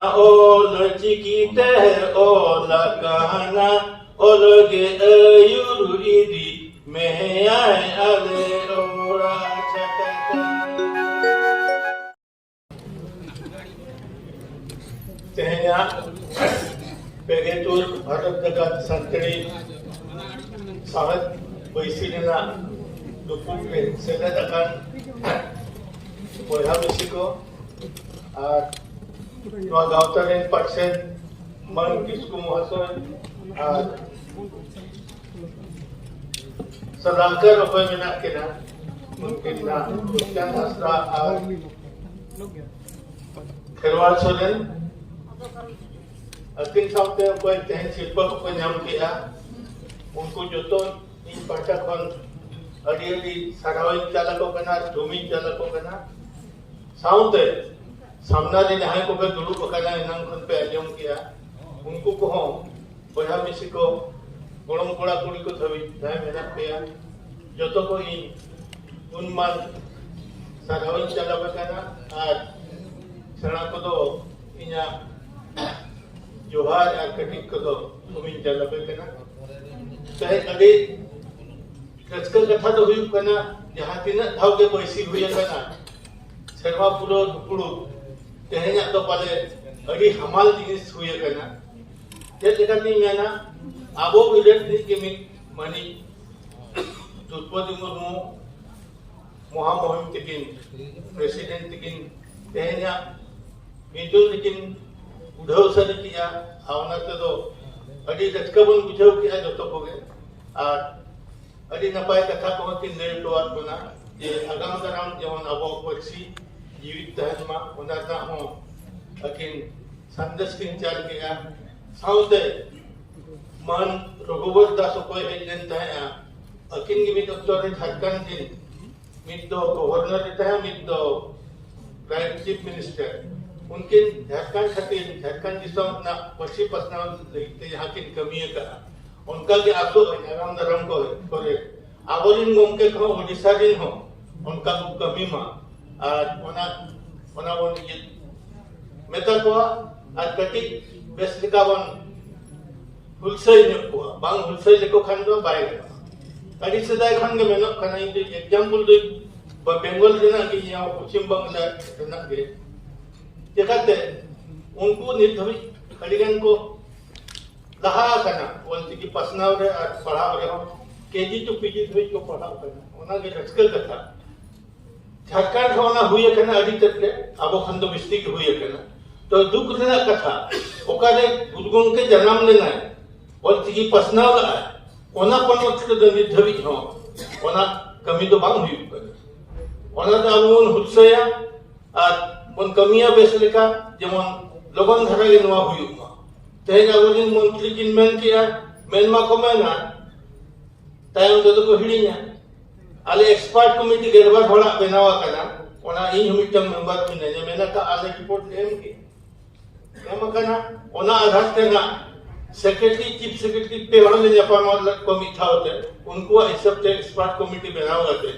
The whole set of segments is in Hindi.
Ola cikite ola kahana ola ge ayuru idi mehai ale ora cakata. Tehnya begitu Bharat Jagat Santri sahabat Baisina dukung seladakan boya misiko Nua gauta rin paksen mangkis kumuhason sedangkan apa yang nak kena mungkin nak bukan asra kherwal solen akin saute apa yang tehen silpa ko nyam kiya unko joton in pacha kon adi sarawai chala ko kana dhumi chala ko kana saute सामना ने जहाँ को पे दुलू पकाना इनाम खन पे आजम किया उनको को हम बड़ा मिसी को गोलम कोड़ा कुड़ी को थवी जहाँ मेरा पे जो तो कोई उन्मान सारावन चला पकाना आज सना को तो इन्या जोहार या कटिक को तो उमिन चला पकाना चाहे अभी कचकल कथा तो हुई पकाना जहाँ तीन धाव के पैसी हुई पकाना सर्वा पुरो दुपुड़ो tehnya to pale adi hamal jinis huye kana je dekati mena abo bilet ni kemi mani Drupadi Murmu Muhammad tikin president tikin tehnya midul tikin udhav sari kiya avna to adi jatkabun bujhau kiya joto koge ar adi napai katha ko kin lel to ar bana je agam garam jemon abo paksi जीवित धर्म उन्नता हो अकिन संदेश किन चाल के या साउते मान रघुवर दास को एक जनता है अकिन की मित उत्तर झारखंड दिन मित दो गवर्नर रहता है मित दो प्राइम चीफ मिनिस्टर उनके झारखंड खातिर झारखंड जिसम ना पश्चिम पश्चिम देखते यहाँ की कमी है का उनका के आपको आराम दरम को करे आवरिन मुमके को ओडिशा दिन हो उनका को कमी मा ona bon ye meta ko at kati beslika bon hulsai ne ko bang hulsai le ko khan do bai kadi sedai khan ge menok kana indi example do bengal jena ki ya paschim bangla jena ge dekate unku nirdhavi kadigan ko daha kana onti ki pasnav re padhav re kg to pg dhoi ko padhav kana ona ge rachkal katha Jharkhand होना हुई करना अड़ी तक के आबो खंड बिस्ती के हुई करना तो दुख रेना कथा ओकारे गुरुगुण के जन्म लेना है और तिगी पसना वाला है ओना पनोत के दनि धवि हो ओना कमी तो बांग हुई कर ओना तो आबोन हुसया आ मन कमिया बेस लेका जेमन लगन धरा के नवा हुई तेज आबोन मंत्री किन मेन किया मेनमा को मेना तायम तो को हिड़िया आले एक्सपर्ट कमिटी गेरबा थोड़ा बनावा कना ओना इन मिटम मेंबर मिने जे मेना का आले रिपोर्ट लेम के एम कना ओना आधार तेना सेक्रेटरी चीफ सेक्रेटरी पे वाले जापान वाला कमिटी था होते उनको इस सब ते एक्सपर्ट कमिटी बनावा थे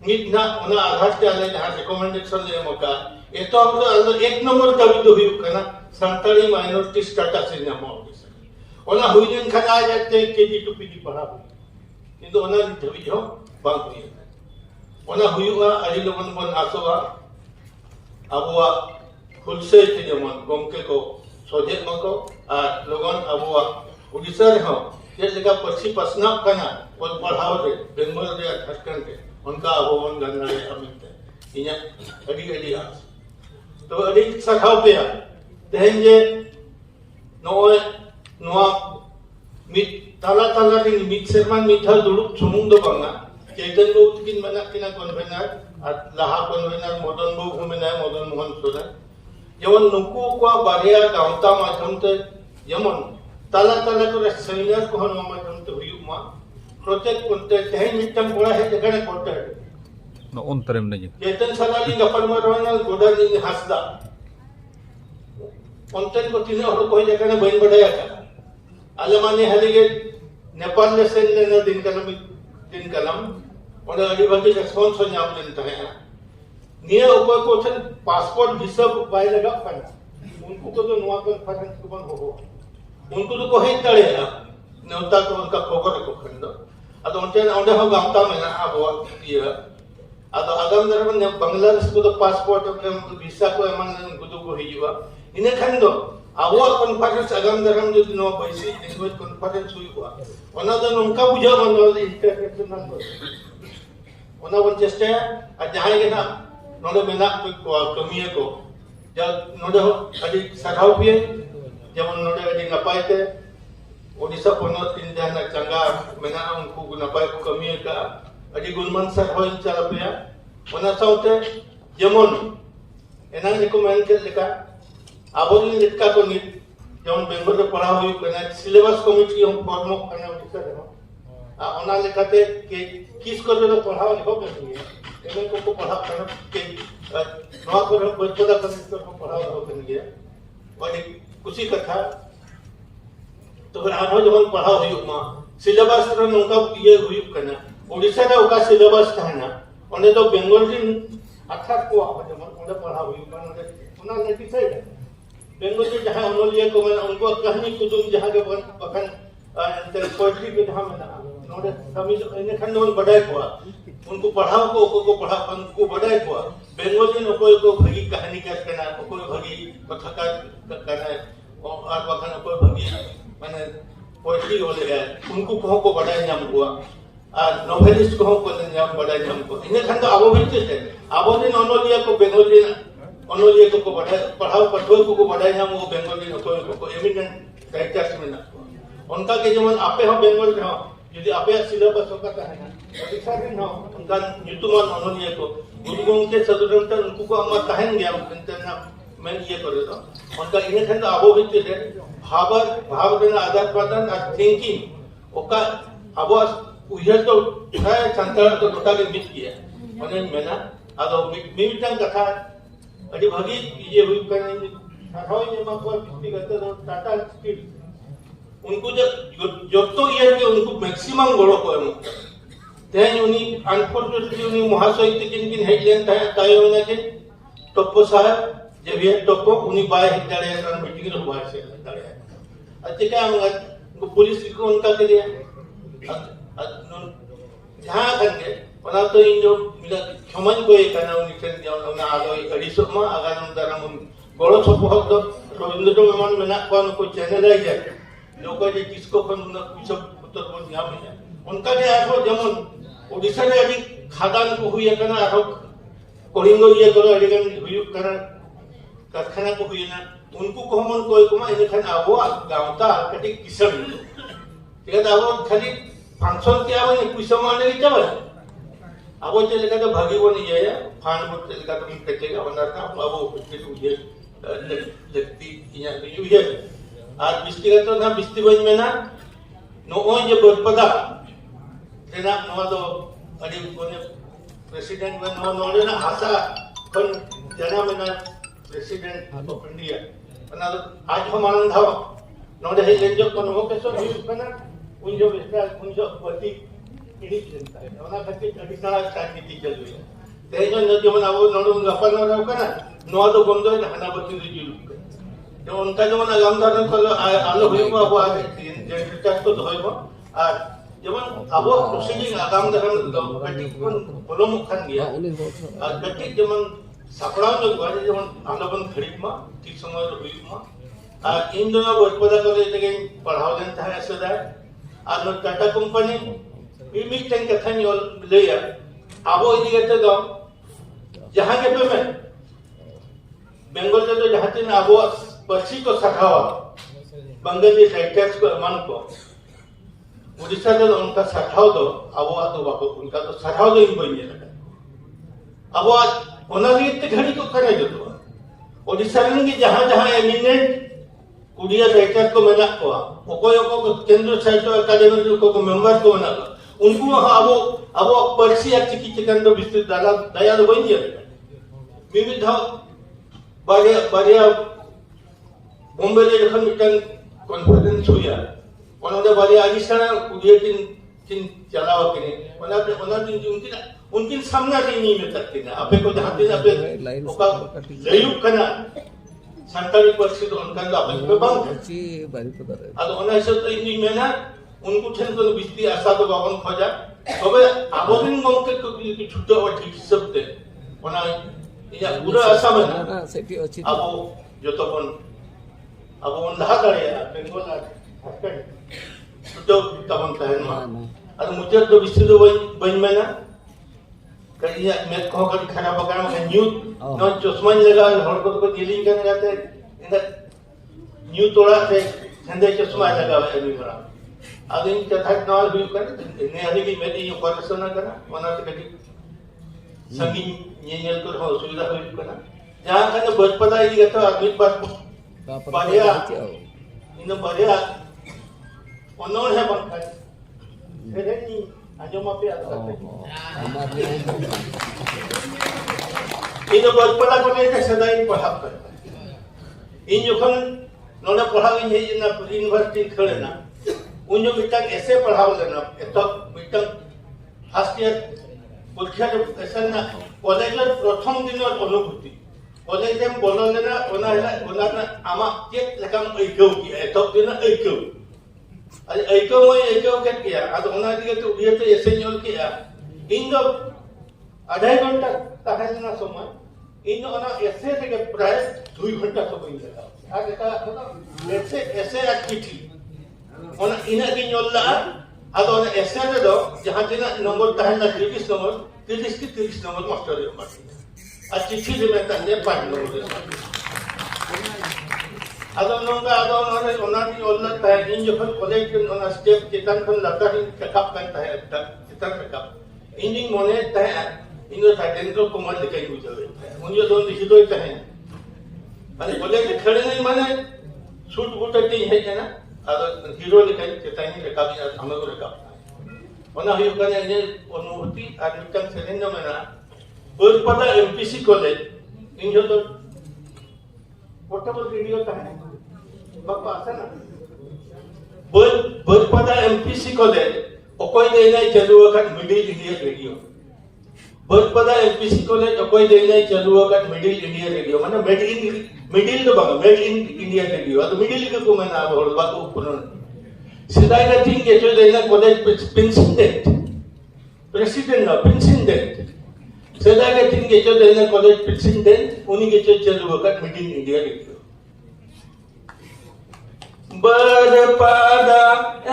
मिट ना ओना आधार ते आले जहां रिकमेंडेशन ले मका ए तो हम एक नंबर कवि तो हुई कना संताली माइनॉरिटी स्टेटस इन नाम ओना हुई दिन खना जाते केजी टू पीजी पढ़ा किंतु ओना धवी जो bang huyu ona huyuga ali logon bon asowa abua khulse te jemon gomke ko sojet mako ar logon abua odisha re ho je lega pachi pasna kana on padhaw re bengal re jharkhand re unka abon ganna re amit inya adi adi as to adi sakhaw pe tehen je noy noa mit tala tala ring mit serman mithal duluk sumung do banga चैतन्य बाबू किन बना किना कन्वेनर लाहा कन्वेनर मदन बाबू घुमेना मदन मोहन सोरेन जेमन नुकु को बारिया गांवता माध्यम ते जेमन ताला ताला को सेमिनार को हन माध्यम ते हुयु मा प्रोजेक्ट कोनते तहे मिटम कोड़ा है जगने कोटे न अंतरम नहीं चैतन्य सलाली गपन मरवाना गोडानी हसदा अंतन को तीन और कोई जगने बइन बढ़ाया का अलमानी हलिगे नेपाल ने सेन लेना दिन कलम और अड़ी भगी रेस्पॉन्स हो जाम लेता है निया ऊपर को पासपोर्ट वीसा बाय लगा पना उनको को तो नुआ कॉन्फ्रेंस को बन हो उनको तो को हेड दाड़ेया नेवता को उनका खबर को खंडो अदो ओंडे हो गामता मेना आबो ये अदो आगाम दरबन बांग्लादेश को तो पासपोर्ट वीसा को एमन उनको तो को हिजुआ इने खंडो आबो कॉन्फ्रेंस आगाम दरम जो नो बैसी लैंग्वेज कॉन्फ्रेंस हुई हुआ ओना दो उनका बुझा बनो इंटरनेशनल ओना वन चेष्टा आ जहां के ना नोडे मेना को कमिया को जब नोडे अडी सराव पिए जेमन नोडे अडी नपाय ते ओडिशा पोनोत तीन जहां चंगा मेना उनको नपाय को कमिया का अडी गुणमान सर होय चला पिया ओना साउते जेमन एना को मेन के लेका आबोनी लेका को नि जेमन बेंगल रे पढ़ा हुई कना सिलेबस कमिटी हम फॉर्म कना ओडिशा रे ओना लेकाते के किस को जो पढ़ाओ लिखो के एमन को पढ़ा करना के नवा को बचपदा कर को पढ़ाओ हो के और खुशी कथा तो आनो जब पढ़ाओ हुई मा सिलेबस रे नोका ये हुई कना ओडिशा रे ओका सिलेबस थाना ओने तो बेंगल दिन अर्थात को जब ओने पढ़ा हुई कना ओना नेटी से बेंगल के जहां ओनलिया को उनको कहानी कुतुब जहां के बखन पोएट्री के जहां में नोडे समी इने खन नोन बड़ाई हुआ उनको पढ़ाओ को पढ़ा उनको बड़ाई हुआ बेंगल दिन को भगी कहानी का करना को भगी कथा का करना और बखन को भगी माने पोएट्री हो गया उनको को बड़ाई नाम हुआ आ नोवेलिस्ट को नाम बड़ाई नाम को इने खन तो आबो भी थे आबो दिन ओनलिया को बेंगल दिन ओनलिया को बड़ाई पढ़ाओ पढ़ो को बड़ाई नाम वो बेंगल दिन को एमिनेंट राइटर्स में ना उनका के जमन आपे हम बेंगल में यदि आपे सिलेबस होगा है ना ओडिशा रे न उनका युतुमान ओनलिया को गुरुगों के सदुरंतर उनको को हम कहन गया इंटरना मैं ये करे तो उनका इने खंड आबो भी थे भाव देना आधार प्रदान और थिंकिंग ओका आबो उयर तो है संतर तो टोटली मिस किया माने मेना आदो मिमिटन कथा अडी भागी ये हुई करने साराव ये माको व्यक्तिगत टाटा स्किल उनको जो तो ये कि उनको मैक्सिमम गड़ो को तेन उनी अनफॉर्चुनेटली उनी महाशय किन किन हेडलाइन ताय होना के टप्पो साहब जब ये टप्पो उनी बाय हिटाड़े कारण मीटिंग रो बाय से हिटाड़े अच्छे क्या हम पुलिस को उनका के लिए जहां करके वना तो इन जो मिला क्षमन को एक करना उनी के जो ना आलो एडिसो मा आगान दरम गड़ो सपोहत तो रविंद्र मेमन मेना को चैनल आई जाए लोग जो किसको फन कुछ उत्तर बोल यहाँ में उनका जो आठो जमन ओडिशा रे अभी खादान को हुई है करना आठो कोरिंगो ये करो अडिगन हुई करना कारखाना को हुई ना उनको को हम कोई को मा इने खान आबो गांवता कटी किसम ठीक है आबो खाली फंक्शन के आबो कुछ माने के चले आबो चले का तो भागी बनी जाए फान बोल चले का तुम कटेगा वरना का आबो कुछ तो ये लगती यहाँ तो ये आज बिस्ती तो ना बिस्ती बन में ना नो ये बरपदा तेना नो तो अड़ी कोने प्रेसिडेंट बन नो ना आशा कौन जना में ना प्रेसिडेंट ऑफ इंडिया ना तो आज हम आनंद था नो दे हे जो कौन हो कैसे भी करना उन जो विस्तार उन जो पति इडी चिंता है ना खाती ट्रेडिशनल राजनीति चल रही है ते जो नदी में वो नो अपन नो करना नो तो बंद है हना बत्ती रिज्यूल जो उनका जो ना गामदार को आलो हुई को अब जनता को धोइबो और जेमन अब प्रोसीडिंग गामदार कटिक कोन प्रमुख खान गया और कटिक जेमन सापड़ाव जो गाड़ी जेमन आलोबन खरीद मा ठीक समय हुई मा और इन दोनों बरपदा को लेते के पढ़ाव देन था ऐसे दा और टाटा कंपनी बीमी टेन कथा नि लेया अब इदी गते दो जहां के पे में बेंगल तो जहां तीन अब पक्षी को सखावा बंगाली राइटर्स को अमान को उड़ीसा में उनका सखाव दो अब तो बापू उनका तो सखाव दो इन बन गया अब ओनाली इतने घड़ी को करे जो तो उड़ीसा में जहां जहां एमिनेंट कुड़िया राइटर को मेना को ओकोय को केंद्र साहित्य अकादमी को मेंबर को ना उनको अब पक्षी या चिकित्सकन दो विस्तृत दया दो बन गया विविध बारिया मुंबई रे जखन मिटन कॉन्फ्रेंस हुआ ओनदे बारे आगिसाना कुडिया किन चलावा के ओना उनकी सामना रे नहीं में तक ना आपे को जहां पे आपे ओका लयुक कना संताली पार्सी तो उनका तो अपन पे बांध जी बारी पता है अब उन्हें से तो इन्हीं में ना उनको ठेल तो बिस्ती आशा तो बावन खोजा तो वे आबोदिन मौके को की छुट्टा और ठीक सकते उन्हें ये पूरा आशा में ना सेठी अच्छी अब जो तो अब उन लहा करे बेंगोल आ छुट्टा तबन कहन में अब मुझे तो बिस्ती तो बन में ना कहीं मैं कहो कभी खराब हो गया मैं न्यूज़ नॉन चश्मा लगा हर को डीलिंग करने जाते इनका न्यू तोड़ा से ठंडे चश्मा लगा हुआ है अभी मेरा अब इन कथा नॉल भी कर ने हनी की मैं ये ऑपरेशन ना करना वना तो कभी संगीन ये तो हो सुविधा हो करना जहां कने बचपना ये तो आदमी बात बढ़िया इन बढ़िया उन्होंने है बनता है नहीं आजो मापे आता है इन बचपना को लेकर सदा इन पढ़ाप करता इन जोखन नोना पढ़ाव इन है ना यूनिवर्सिटी खड़े ना उन जो मिटक ऐसे पढ़ाव लेना तो मिटक फर्स्ट ईयर परीक्षा जब ऐसा ना कॉलेज में प्रथम दिन और अनुभूति कॉलेज में बोलो लेना ओना ना आमा चेक लेकम ऐक्यो किया तो दिन ऐक्यो अरे ऐक्यो क्या किया अब ओना दिए तो ये तो ऐसे जोल किया इन दो 2.5 घंटा ताहना समय इन ओना ऐसे के प्राय 2 घंटा समय लगा आगे का ऐसे एक्टिविटी ओना इना की जोला अब ओना ऐसे दे दो जहां जिना नंबर ताहना 30 नंबर मास्टर रे माटी आ चिट्ठी दे में तने 5 नंबर अदो नोंगा अदो नोने ओनानी ओल्लता है इन जो कॉलेज के ओना स्टेप चितन खन लता ही चेकअप करता है चितन चेकअप इंजिन मोने तय इन जो डेंटल कुमार लेके गुजरे उन जो दोन हिदो तय माने कॉलेज के खड़े नहीं माने सूट बूट के है ना अदो हीरो लेके चितन ही लेका भी हमें को लेका ओना हियो कने ये अनुभूति और मिटन सेलेंडो में ना और पता एमपीसी कॉलेज इन जो तो पोर्टेबल रेडियो का है बापा आसा ना बोल पता एमपीसी कॉलेज ओकोई दे नहीं चलू वक्त मिडिल इंडिया रेडियो बोल पता एमपीसी कॉलेज ओकोई दे नहीं चलू वक्त मिडिल इंडिया रेडियो माने मिडिल तो बागा मेड इन इंडिया रेडियो तो मिडिल के को मैंने अब और बात ऊपर सीधा का थिंग के जो देना कॉलेज प्रेसिडेंट ना प्रेसिडेंट सीधा का थिंग के जो देना कॉलेज प्रेसिडेंट उन्हीं के जो चलू वक्त middle India radio Baripada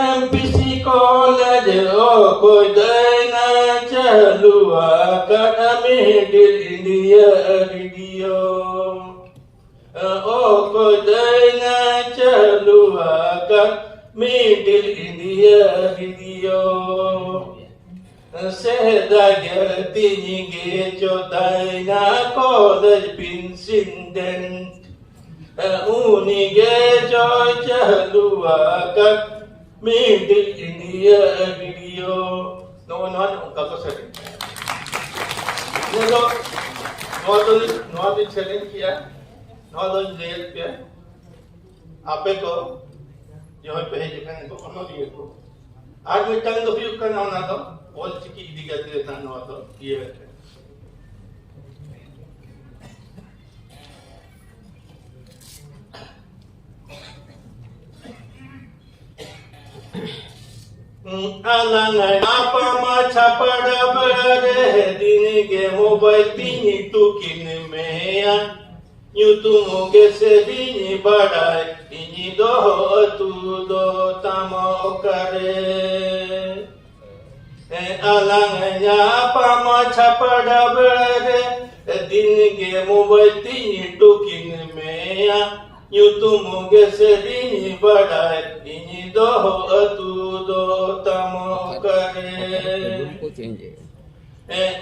MPC college ओ कोई देना चलुआ कर मिडिल इंडिया रेडियो ओ कोई देना चलुआ कर मिडिल इंडिया रेडियो सेदा गतिनी गे चोदाइना कॉलेज प्रेसिडेंट उनिगे जो चलुआ कर मिडिल इंडिया वीडियो नोन उनका तो सेटिंग ये नो तो सेटिंग किया नो तो जेल पे आपे को जो पे जखन तो ono दिए को आज मिटन तो उपयोग करना ना तो ऑल चिकी दी गति था नो तो ये alangai apa macha pada berade dini ke mobile tini tukin mea nyutumu ke sedini badai ini doho tu do tamo kare alangai apa macha pada berade dini ke mobile tini tukin mea nyutumu ke sedini badai ini doho tu do tamo kare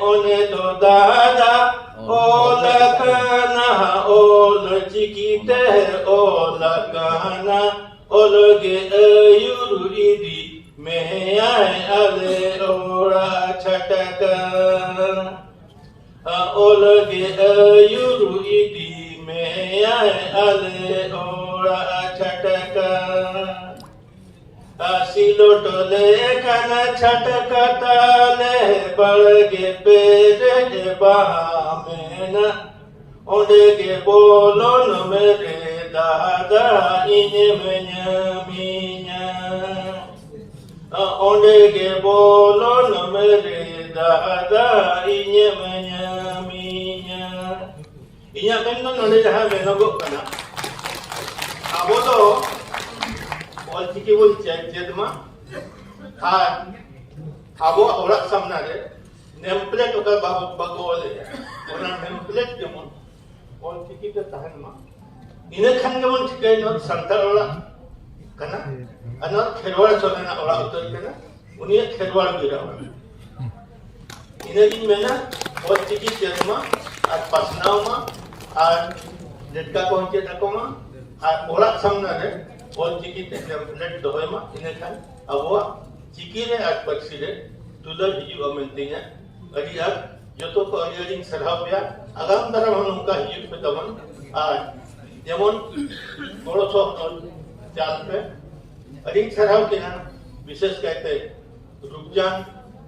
one do dada ola kana ola chikite ola kana ologe ayuru idi me ay ale ora chataka ologe ayuru idi me ay ale ora chataka सिलोटले कन छटकटले बड़गे पेरे बामेन onde ge bolon mere dada inye menyaminya onde ge bolon mere dada inye menyaminya inya menno nole jaha menogo kana abo to olchiki bol chedma R abo orak samna re template oka bagole ona template jemon olchiki te tahan ma ina khan jemon chikai no santal ola kana anor kherwal solena ola utor kana unia kherwal bira ina din mena olchiki chedma ar pasnaw ma ar jetka kohche takoma ar orak samna re olchiki te template dohoy ma ina khan abo चिकी ने आज पक्षी रे तुला हिजु अमेंतिnya अड़ी आज जो तो को अडिंग सरहाव या आगाम दाराम हम उनका हिजु पे तमन आज जेमन बड़ो सो चाल पे अडिंग सरहाव के ना विशेष कहते रुपजान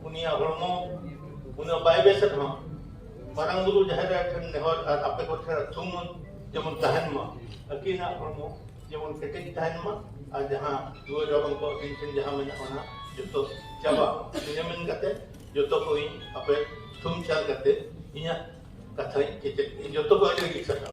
उनिया हरमो उनिया बायबेसत हम मारंग गुरु जहर खन नेहर आपे को थरा थुम जेमन तहन मा अकीना हरमो जेमन केटिंग तहन मा आज जहां दो रकम को टेंशन जहां में होना जोतो चाबा नियमन कते जोतो को इन अपे थुम चाल कते इया कथा के जोतो को आगे लिख सकता